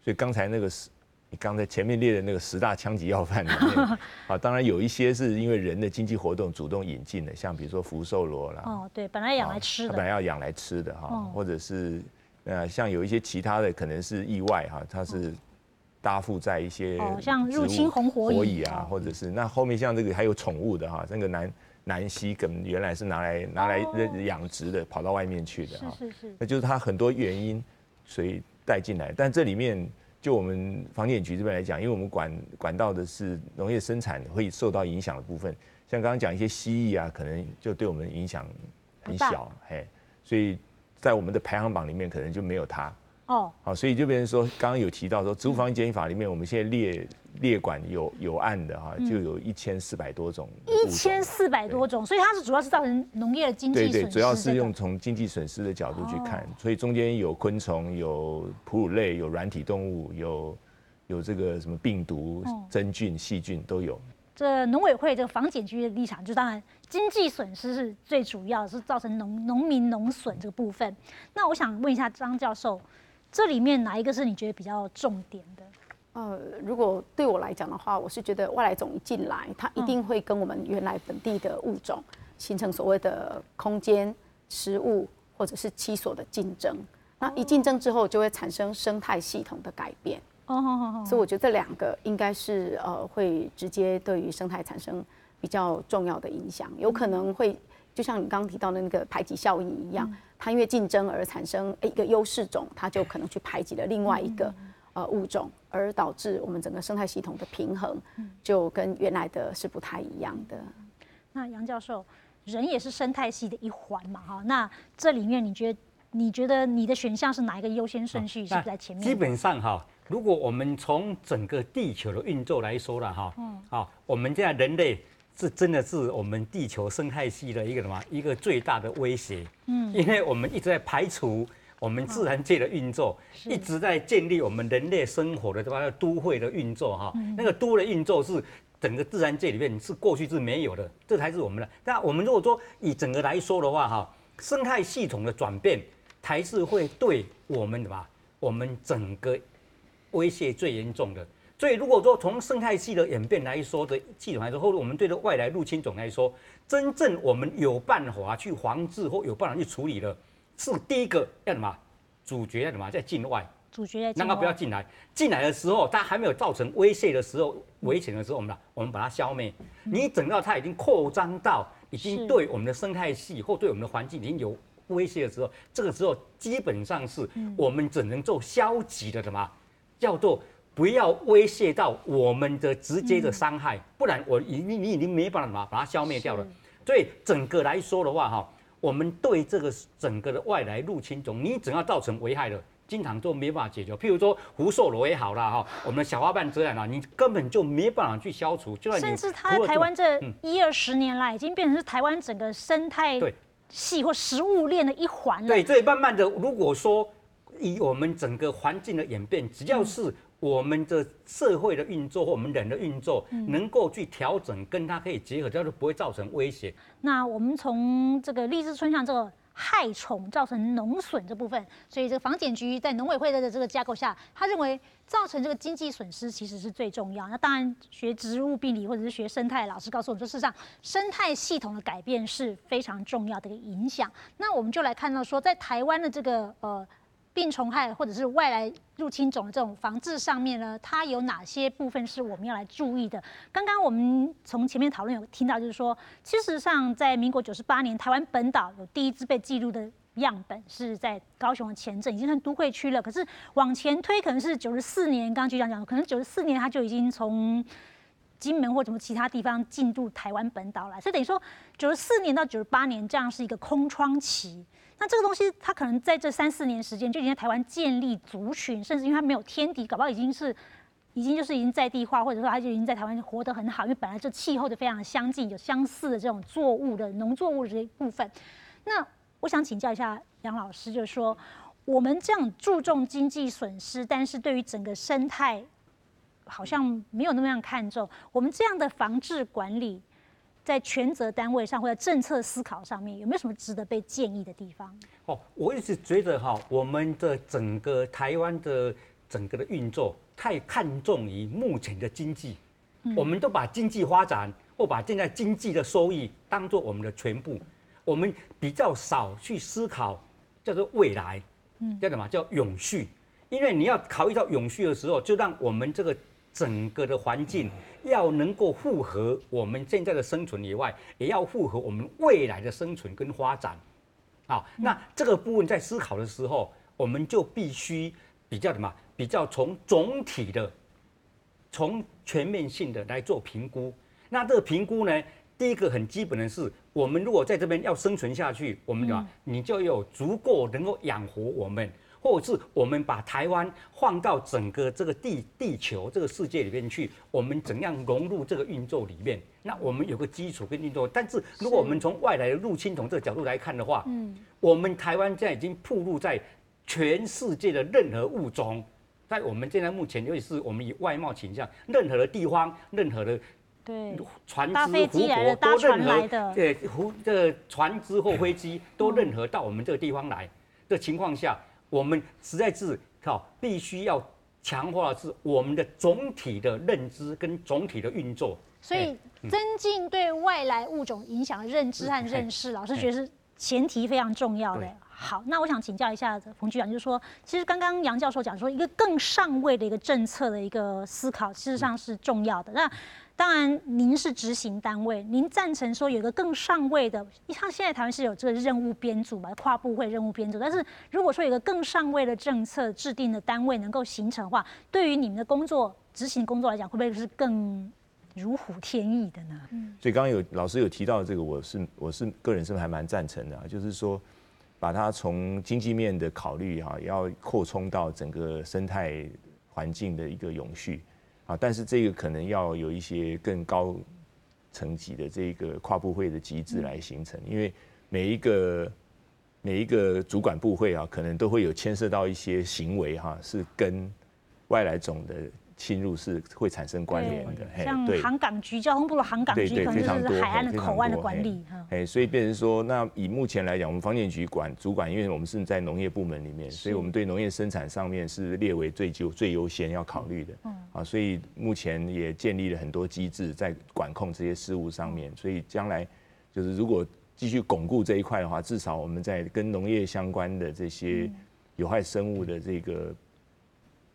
所以刚才你刚才前面列的那个10大枪击要犯里面当然有一些是因为人的经济活动主动引进的，像比如说福寿螺啦，
对，本来养来吃的，
本来要养来吃的或者是像有一些其他的可能是意外它是搭附在一些
像入侵红火蚁
或者是那后面像这个还有宠物的那个南溪梗原来是拿来养殖的，跑到外面去的
是，
那就是它很多原因所以带进来，但这里面就我们防检局这边来讲，因为我们管到的是农业生产会受到影响的部分，像刚刚讲一些蜥蜴可能就对我们影响很小，所以在我们的排行榜里面可能就没有它。所以就变成说，刚刚有提到说，植物防疫检疫法里面，我们现在列管有案的就有1400多种
，1400多种，所以它是主要是造成农业的经济损失。
对，主要是用从经济损失的角度去看，所以中间有昆虫、有哺乳类、有软体动物、有这个什么病毒、真菌、细菌都有。
这农委会这个防检局的立场，就当然经济损失是最主要的，是造成农民农损这个部分。那我想问一下张教授，这里面哪一个是你觉得比较重点的？
如果对我来讲的话，我是觉得外来种一进来，它一定会跟我们原来本地的物种形成所谓的空间、食物或者是栖所的竞争。那一竞争之后，就会产生生态系统的改变。所以我觉得这2个应该是会直接对于生态产生比较重要的影响，有可能会就像你刚刚提到的那个排挤效应一样，它因为竞争而产生一个优势种，它就可能去排挤了另外一个物种，而导致我们整个生态系统的平衡就跟原来的是不太一样的。
那杨教授，人也是生态系的一环嘛，那这里面你觉得你的选项是哪一个优先顺序？是不是在前面？
基本上如果我们从整个地球的运作来说了我们现在人类是真的是我们地球生态系的一个最大的威胁。因为我们一直在排除我们自然界的运作，一直在建立我们人类生活的都会的运作那个都的运作是整个自然界里面是过去是没有的，这才是我们的。那我们如果说以整个来说的话生态系统的转变才是会对我们我们整个威胁最严重的。所以如果说从生态系的演变来说的系统来说，或者我们对这外来入侵种来说，真正我们有办法去防治或有办法去处理的，是第一个要什么？主角要什么？在境外。
主角在境外，
让它不要进来。进来的时候，它还没有造成威胁的时候、危险的时候，我们把它消灭。你等到它已经扩张到已经对我们的生态系或对我们的环境已经有威胁的时候，这个时候基本上是我们只能做消极的什么，叫做不要威胁到我们的直接的伤害，不然你已经没办法把它消灭掉了。所以整个来说的话，哈，我们对这个整个的外来入侵种，你只要造成危害了。经常都没办法解决，譬如说福寿螺也好啦，哈，我们的小花瓣蜇兰啊，你根本就没办法去消除。就算
甚至它在台湾这10-20年来，已经变成是台湾整个生态系或食物链的一环了。
对，所以慢慢的，如果说以我们整个环境的演变，只要是我们的社会的运作或我们人的运作能够去调整，跟它可以结合，这样就不会造成威胁。
那我们从这个荔枝春象这个害虫造成农损这部分，所以这个防检局在农委会的这个架构下，他认为造成这个经济损失其实是最重要。那当然，学植物病理或者是学生态老师告诉我们说，事实上生态系统的改变是非常重要的一个影响。那我们就来看到说，在台湾的这个病虫害或者是外来入侵种的这种防治上面呢，它有哪些部分是我们要来注意的？刚刚我们从前面讨论有听到，就是说，事实上在民国98年，台湾本岛有第一支被记录的样本是在高雄的前镇，已经算都会区了。可是往前推，可能是94年，刚刚局长讲，可能94年它就已经从金门或什么其他地方进入台湾本岛来，所以等于说94年到98年这样是一个空窗期。那这个东西，它可能在这3-4年时间就已经在台湾建立族群，甚至因为它没有天敌，搞不好已经在地化，或者说它就已经在台湾活得很好，因为本来这气候就非常的相近，有相似的这种作物的农作物的这一部分。那我想请教一下杨老师，就是说我们这样注重经济损失，但是对于整个生态好像没有那么样看重，我们这样的防治管理，在权责单位上或者政策思考上面，有没有什么值得被建议的地方？
我一直觉得我们的整个台湾的整个的运作太看重于目前的经济，我们都把经济发展或把现在经济的收益当作我们的全部，我们比较少去思考叫做未来，叫什么叫永续？因为你要考虑到永续的时候，就让我们这个整个的环境要能够符合我们现在的生存以外，也要符合我们未来的生存跟发展。好，那这个部分在思考的时候，我们就必须比较从总体的、从全面性的来做评估。那这个评估呢，第一个很基本的是，我们如果在这边要生存下去，我们你就有足够能够养活我们。或者是我们把台湾放到整个这个地球这个世界里面去，我们怎样融入这个运作里面？那我们有个基础跟运作。但是如果我们从外来的入侵种这个角度来看的话，我们台湾现在已经暴露在全世界的任何物种，在我们现在目前，尤其是我们以外贸倾向，任何的地方，任何的船只、湖泊都任何这船只或飞机都任何到我们这个地方来的情况下。我们实在是必须要强化的是我们的总体的认知跟总体的运作，
所以增进对外来物种影响的认知和认识，老师觉得是前提非常重要的。好，那我想请教一下冯局长，就是说，其实刚刚杨教授讲说，一个更上位的一个政策的一个思考，事实上是重要的。那当然，您是执行单位，您赞成说有一个更上位的，像现在台湾是有这个任务编组嘛，跨部会任务编组。但是如果说有一个更上位的政策制定的单位能够形成的话，对于你们的工作执行工作来讲，会不会是更如虎添翼的呢？
所以刚刚老师有提到这个，我是个人是还蛮赞成的，就是说把它从经济面的考虑要扩充到整个生态环境的一个永续。但是这个可能要有一些更高层级的这个跨部会的机制来形成，因为每一个主管部会可能都会有牵涉到一些行为是跟外来种的侵入是会产生关联的。
像航港局、交通部的航港局，可能就是海岸的口岸的管理。
所以变成说，那以目前来讲，我们防检局主管，因为我们是在农业部门里面，所以我们对农业生产上面是列为最优先要考虑的。所以目前也建立了很多机制在管控这些事务上面。所以将来就是如果继续巩固这一块的话，至少我们在跟农业相关的这些有害生物的这个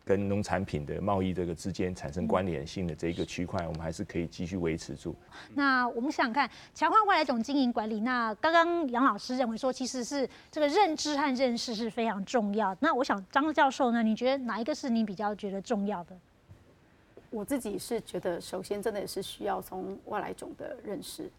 跟农产品的贸易这个之间产生关联性的这一个区块，我们还是可以继续维持住。
那我们想想看，强化外来种经营管理，那刚刚杨老师认为说，其实是这个认知和认识是非常重要。那我想张教授呢，你觉得哪一个是你比较觉得重要的？
我自己是觉得，首先真的是需要从外来种的认识，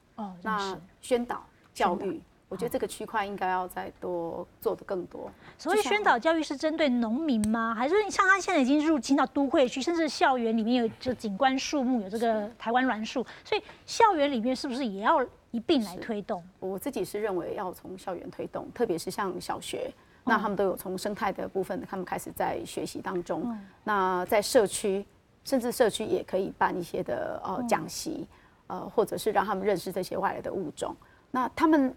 那宣导教育。我觉得这个区块应该要再多做的更多。
所谓宣导教育是针对农民吗？还是像他现在已经入侵到都会区，甚至校园里面有这景观树木，有这个台湾栾树，所以校园里面是不是也要一并来推动？
我自己是认为要从校园推动，特别是像小学，那他们都有从生态的部分，他们开始在学习当中。那在社区，甚至社区也可以办一些的讲习，或者是让他们认识这些外来的物种。那他们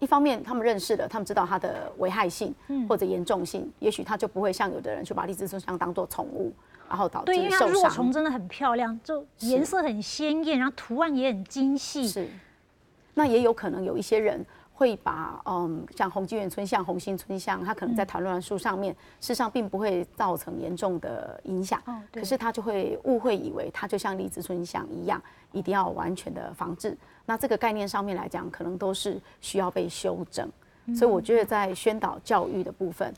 一方面他们认识了，他们知道它的危害性或者严重性，也许他就不会像有的人去把荔枝春香当作宠物，然后导致受伤。对，因为它
若虫真的很漂亮，就颜色很鲜艳，然后图案也很精细。
是，那也有可能有一些人会把像红基源春象、红心春象，它可能在台湾栾树上面，事实上并不会造成严重的影响，可是他就会误会以为它就像荔枝春象一样，一定要完全的防治。那这个概念上面来讲，可能都是需要被修正。所以我觉得在宣导教育的部分，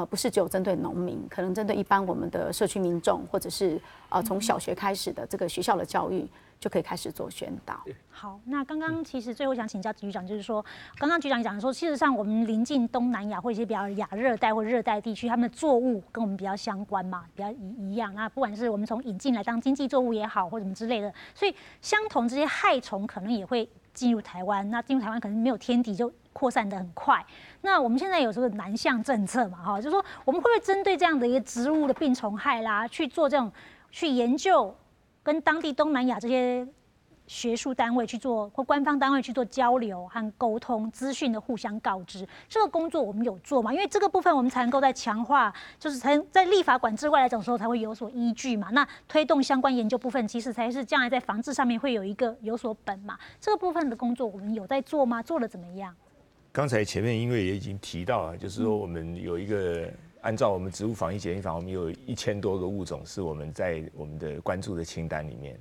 不是只有针对农民，可能针对一般我们的社区民众，或者是从小学开始的这个学校的教育，就可以开始做宣导。
好，那刚刚其实最后想请教局长，就是说，刚刚局长讲说，事实上我们临近东南亚或一些比较亚热带或热带地区，他们的作物跟我们比较相关嘛，比较一样。那不管是我们从引进来当经济作物也好，或什么之类的，所以相同这些害虫可能也会进入台湾。那进入台湾可能没有天敌就扩散得很快。那我们现在有这个南向政策嘛，哈，就是说我们会不会针对这样的一个植物的病虫害啦，去做这种去研究，跟当地东南亚这些学术单位去做，或官方单位去做交流和沟通，资讯的互相告知，这个工作我们有做嘛？因为这个部分我们才能够在强化，就是才在立法管制外来种时候才会有所依据嘛。那推动相关研究部分，其实才是将来在防治上面会有所本嘛。这个部分的工作我们有在做吗？做得怎么样？
刚才前面因为也已经提到了，就是说我们有一个按照我们植物防疫检疫法，我们有1000多个物种是我们在我们的关注的清单里面。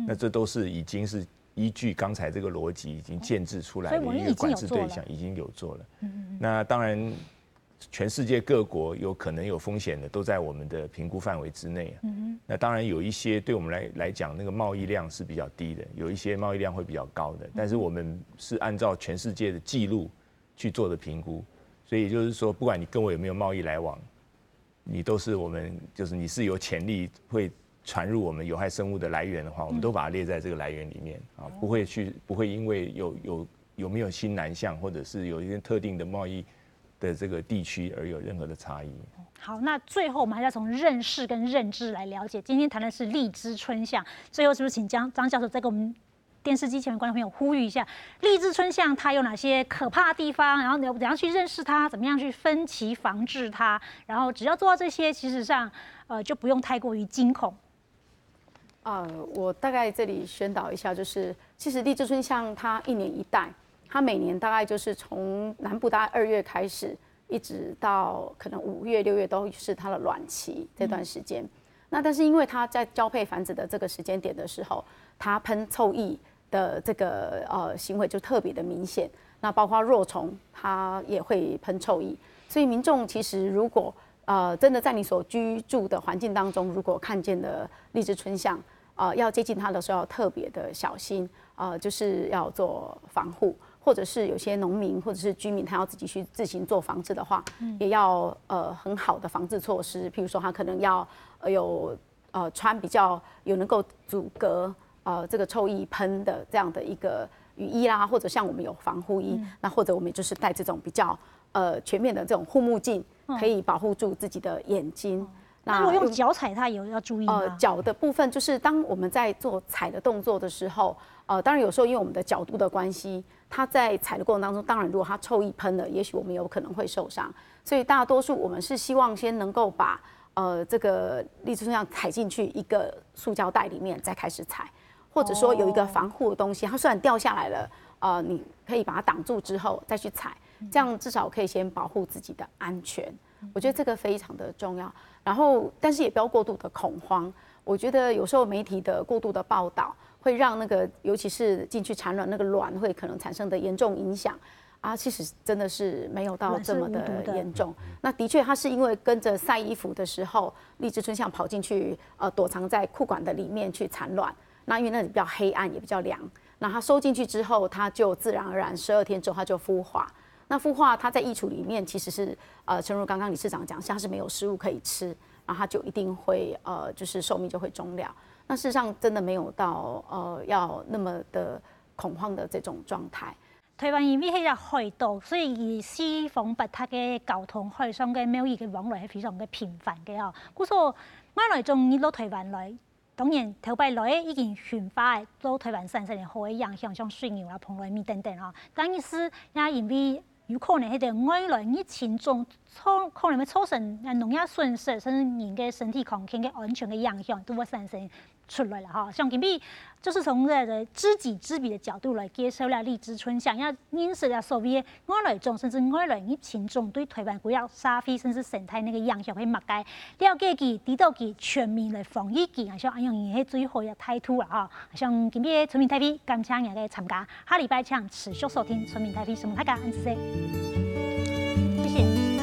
那这都是已经是依据刚才这个逻辑已经建制出来的一个管制对象，已经有做了。那当然，全世界各国有可能有风险的，都在我们的评估范围之内。那当然有一些对我们来讲，那个贸易量是比较低的，有一些贸易量会比较高的。但是我们是按照全世界的记录去做的评估，所以也就是说，不管你跟我有没有贸易来往，你都是我们就是你是有潜力会传入我们有害生物的来源的话，我们都把它列在这个来源里面啊，不会因为有没有新南向或者是有一些特定的贸易的这个地区而有任何的差异。
好，那最后我们还是要从认识跟认知来了解。今天谈的是荔枝春象，最后是不是请张教授再给我们电视机前面观众朋友呼吁一下，荔枝春象它有哪些可怕的地方，然后怎样去认识它，怎么样去分期防治它，然后只要做到这些，其实上就不用太过于惊恐。
我大概这里宣导一下，就是其实荔枝春象它1年1代，它每年大概就是从南部大概2月开始，一直到可能5月6月都是它的卵期这段时间。那但是因为它在交配繁殖的这个时间点的时候，它喷臭液的这个行为就特别的明显。那包括若虫，它也会喷臭液，所以民众其实如果真的在你所居住的环境当中，如果看见的荔枝春象，要接近它的时候要特别的小心，就是要做防护，或者是有些农民或者是居民他要自己去自行做防治的话，也要很好的防治措施，譬如说他可能要有穿比较有能够阻隔这个臭液喷的这样的一个雨衣啦，或者像我们有防护衣，那或者我们就是戴这种比较全面的这种护目镜，可以保护住自己的眼睛。
那如果用脚踩它，有要注意吗？
脚的部分就是当我们在做踩的动作的时候，当然有时候因为我们的角度的关系，它在踩的过程当中，当然如果它臭液喷了，也许我们有可能会受伤。所以大多数我们是希望先能够把这个立志春象踩进去一个塑胶袋里面，再开始踩，或者说有一个防护的东西，它虽然掉下来了，你可以把它挡住之后再去踩，这样至少可以先保护自己的安全。我觉得这个非常的重要。然后，但是也不要过度的恐慌。我觉得有时候媒体的过度的报道会让那个，尤其是进去产卵那个卵会可能产生的严重影响。其实真的是没有到这么的严重。那的确，它是因为跟着晒衣服的时候，立志春象跑进去，躲藏在裤管的里面去产卵。那因为那里比较黑暗，也比较凉。那它收进去之后，它就自然而然12天之后它就孵化。那孵化它在益处里面其实是诚如刚刚理事长讲，它是没有食物可以吃，然后它就一定会就是寿命就会终了。那事实上真的没有到要那么的恐慌的这种状态。
台湾因为迄个海岛，所以四方八塔嘅交通海上嘅贸易嘅往來係非常嘅頻繁嘅哦。故所外來種你到台灣來，當然頭擺來已經馴化到台灣產生嘅好嘅影響，像水牛啊、蓬萊米等等哦。但是也因為有可能迄個外來疫情中，可能會造成農業損失，甚至人嘅身體康健嘅安全嘅影響都會產生出來了哈。像今比就是從這個知己知彼的角度來介紹了立志春象，也認識了所謂外來種甚至外來疫情中對台灣國家社會甚至生態那個影響係乜嘅，了解佢，知道佢全面來防禦佢，像安樣嘢係最好嘅態度啦哈。像今比村民台灣感謝人嘅參加，下禮拜請持續收聽村民台灣新聞，大家安息，謝謝。